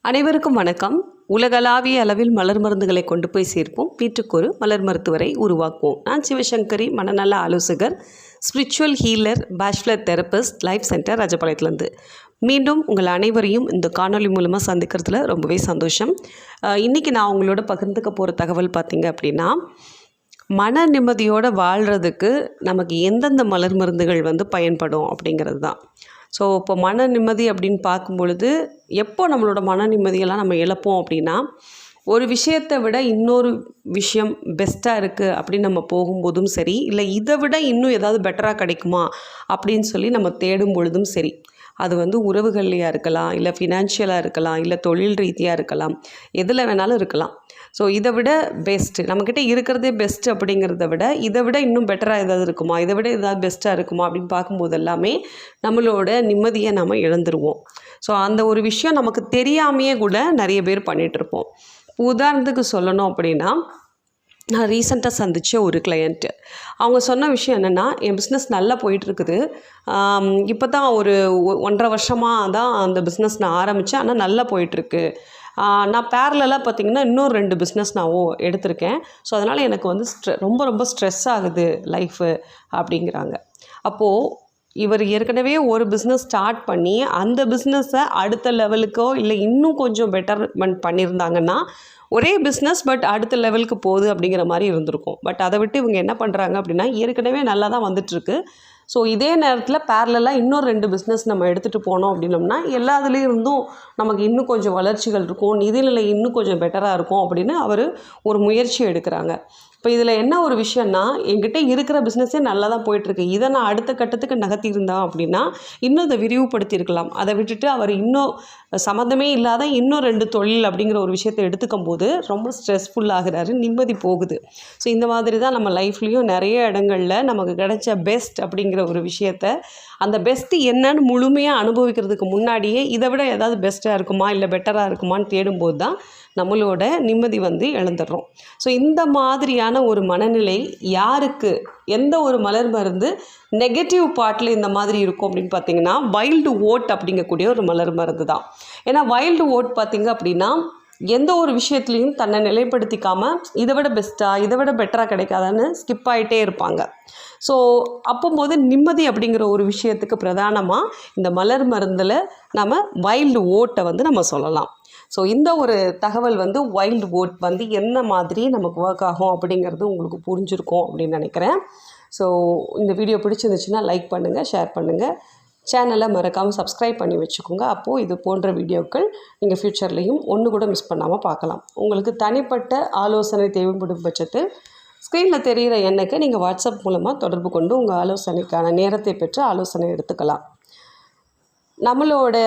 அனைவருக்கும் வணக்கம். உலகளாவிய அளவில் மலர் மருந்துகளை கொண்டு போய் சேர்ப்போம். வீட்டுக்கொரு மலர் மருத்துவரை உருவாக்குவோம். நான் சிவசங்கரி, மனநல ஆலோசகர், spiritual healer, Bach flower therapist, life centre, ராஜபாளையத்துலேருந்து. மீண்டும் உங்கள் அனைவரையும் இந்த காணொலி மூலமாக சந்திக்கிறதுல ரொம்பவே சந்தோஷம். இன்றைக்கி நான் உங்களோட பகிர்ந்துக்க போகிற தகவல் பார்த்திங்க அப்படின்னா, மன நிம்மதியோடு வாழ்கிறதுக்கு நமக்கு எந்தெந்த மலர் மருந்துகள் பயன்படும் அப்படிங்கிறது தான். ஸோ இப்போ மன நிம்மதி அப்படின்னு பார்க்கும்பொழுது எப்போ நம்மளோட மன நிம்மதியெல்லாம் நம்ம இழப்போம் அப்படின்னா, ஒரு விஷயத்தை விட இன்னொரு விஷயம் பெஸ்ட்டாக இருக்குது அப்படின்னு நம்ம போகும்போதும் சரி, இல்லை இதை விட இன்னும் ஏதாவது பெட்டராக கிடைக்குமா அப்படின்னு சொல்லி நம்ம தேடும் பொழுதும் சரி, அது உறவுகள்லையாக இருக்கலாம், இல்லை ஃபினான்ஷியலாக இருக்கலாம், இல்லை தொழில் ரீதியாக இருக்கலாம், எதில் வேணாலும் இருக்கலாம். ஸோ இதை விட பெஸ்ட்டு, நம்மக்கிட்ட இருக்கிறதே பெஸ்ட்டு அப்படிங்கிறத விட இதை விட இன்னும் பெட்டராக ஏதாவது இருக்குமா, இதை விட ஏதாவது பெஸ்ட்டாக இருக்குமா அப்படின்னு பார்க்கும்போது எல்லாமே நம்மளோட நிம்மதியை நம்ம இழந்துருவோம். ஸோ அந்த ஒரு விஷயம் நமக்கு தெரியாமையே கூட நிறைய பேர் பண்ணிகிட்ருப்போம். உதாரணத்துக்கு சொல்லணும் அப்படின்னா, நான் ரீசெண்டாக சந்தித்த ஒரு கிளையண்ட்டு, அவங்க சொன்ன விஷயம் என்னென்னா, என் பிஸ்னஸ் நல்லா போயிட்டுருக்குது, இப்போ தான் ஒரு 1.5 வருஷமாக தான் அந்த பிஸ்னஸ் நான் ஆரம்பித்தேன், ஆனால் நல்லா போயிட்டுருக்கு. நான் பேரலாக பார்த்திங்கன்னா இன்னொரு 2 பிஸ்னஸ் நான் எடுத்திருக்கேன். ஸோ அதனால் எனக்கு ரொம்ப ஸ்ட்ரெஸ் ஆகுது லைஃபு அப்படிங்கிறாங்க. அப்போது இவர் ஏற்கனவே ஒரு பிஸ்னஸ் ஸ்டார்ட் பண்ணி அந்த பிஸ்னஸை அடுத்த லெவலுக்கோ இல்லை இன்னும் கொஞ்சம் பெட்டர்மெண்ட் பண்ணியிருந்தாங்கன்னா, ஒரே பிஸ்னஸ் பட் அடுத்த லெவலுக்கு போகுது அப்படிங்கிற மாதிரி இருந்திருக்கும். பட் அதை விட்டு இவங்க என்ன பண்ணுறாங்க அப்படின்னா, ஏற்கனவே நல்லா தான் வந்துட்டுருக்கு. ஸோ இதே நேரத்தில் பேரலாக இன்னொரு 2 பிஸ்னஸ் நம்ம எடுத்துகிட்டு போனோம் அப்படின்னோம்னா, எல்லாத்துலேயும் இருந்தும் நமக்கு இன்னும் கொஞ்சம் வளர்ச்சிகள் இருக்கும், நிதிநிலை இன்னும் கொஞ்சம் பெட்டராக இருக்கும் அப்படின்னு அவர் ஒரு முயற்சி எடுக்கிறாங்க. இப்போ இதில் என்ன ஒரு விஷயம்னா, என்கிட்ட இருக்கிற பிஸ்னஸே நல்லா தான் போயிட்டுருக்கு, இதை நான் அடுத்த கட்டத்துக்கு நகர்த்தியிருந்தேன் அப்படின்னா இன்னும் இதை விரிவுபடுத்தியிருக்கலாம். அதை விட்டுட்டு அவர் இன்னும் சம்மந்தமே இல்லாத இன்னும் 2 தொழில் அப்படிங்கிற ஒரு விஷயத்தை எடுத்துக்கும் போது ரொம்ப ஸ்ட்ரெஸ்ஃபுல் ஆகிறாரு, நிம்மதி போகுது. ஸோ இந்த மாதிரி தான் நம்ம லைஃப்லேயும் நிறைய இடங்களில் நமக்கு கிடைச்ச பெஸ்ட் அப்படிங்கிற ஒரு விஷயத்தை, அந்த பெஸ்ட்டு என்னன்னு முழுமையாக அனுபவிக்கிறதுக்கு முன்னாடியே இதை விட ஏதாவது பெஸ்ட்டாக இருக்குமா இல்லை பெட்டராக இருக்குமான்னு தேடும்போது தான் நம்மளோட நிம்மதி இழந்துடுறோம். ஸோ இந்த மாதிரியான ஒரு மனநிலை யாருக்கு, எந்த ஒரு மலர் மருந்து நெகட்டிவ் பார்ட்டில் இந்த மாதிரி இருக்கும் அப்படின்னு பார்த்தீங்கன்னா, வைல்டு ஓட் அப்படிங்கக்கூடிய ஒரு மலர் மருந்து தான். ஏன்னா வைல்டு ஓட் பார்த்திங்க அப்படின்னா, எந்த ஒரு விஷயத்துலையும் தன்னை நிலைப்படுத்திக்காமல் இதை விட பெஸ்ட்டாக இதை விட பெட்டராக கிடைக்காதான்னு ஸ்கிப் ஆகிட்டே இருப்பாங்க. ஸோ அப்போது நிம்மதி அப்படிங்கிற ஒரு விஷயத்துக்கு பிரதானமாக இந்த மலர் மருந்தில் நம்ம வைல்டு ஓட்டை நம்ம சொல்லலாம். ஸோ இந்த ஒரு தகவல் வைல்டு ஓட் என்ன மாதிரி நமக்கு ஒர்க் ஆகும் அப்படிங்கிறது உங்களுக்கு புரிஞ்சிருக்கும் அப்படின்னு நினைக்கிறேன். ஸோ இந்த வீடியோ பிடிச்சிருந்துச்சுன்னா லைக் பண்ணுங்கள், ஷேர் பண்ணுங்கள், சேனலை மறக்காமல் சப்ஸ்கிரைப் பண்ணி வச்சுக்கோங்க. அப்போது இது போன்ற வீடியோக்கள் நீங்கள் ஃப்யூச்சர்லேயும் ஒன்று கூட மிஸ் பண்ணாமல் பார்க்கலாம். உங்களுக்கு தனிப்பட்ட ஆலோசனை தேவைப்படும் பட்சத்தில் ஸ்க்ரீனில் தெரிகிற எண்ணுக்கு நீங்கள் வாட்ஸ்அப் மூலமாக தொடர்பு கொண்டு உங்கள் ஆலோசனைக்கான நேரத்தை பெற்று ஆலோசனை எடுத்துக்கலாம். நம்மளோட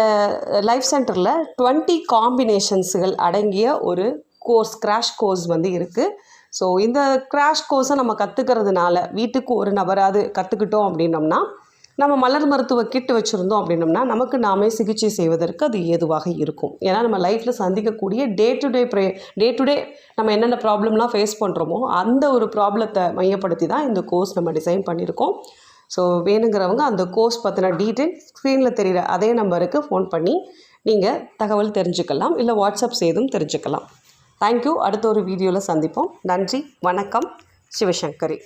லைஃப் சென்டரில் 20 காம்பினேஷன்ஸுகள் அடங்கிய ஒரு கோர்ஸ், கிராஷ் கோர்ஸ் இருக்குது. ஸோ இந்த கிராஷ் கோர்ஸை நம்ம கற்றுக்கிறதுனால வீட்டுக்கு ஒரு நபராது கற்றுக்கிட்டோம் அப்படின்னோம்னா, நம்ம மலர் மருத்துவ கிட் வச்சுருந்தோம் அப்படின்னோம்னா நமக்கு நாமே சிகிச்சை செய்வதற்கு அது ஏதுவாக இருக்கும். ஏன்னா நம்ம லைஃப்பில் சந்திக்கக்கூடிய டே டு டே நம்ம என்னென்ன ப்ராப்ளம்லாம் ஃபேஸ் பண்ணுறோமோ அந்த ஒரு ப்ராப்ளத்தை மையப்படுத்தி தான் இந்த கோர்ஸ் நம்ம டிசைன் பண்ணியிருக்கோம். ஸோ வேணுங்கிறவங்க அந்த கோர்ஸ் பற்றின டீட்டெயில் ஸ்க்ரீனில் தெரிகிற அதே நம்பருக்கு ஃபோன் பண்ணி நீங்கள் தகவல் தெரிஞ்சுக்கலாம், இல்லை வாட்ஸ்அப் செய்தும் தெரிஞ்சுக்கலாம். தேங்க்யூ. அடுத்த ஒரு வீடியோவில் சந்திப்போம். நன்றி, வணக்கம். சிவசங்கரி.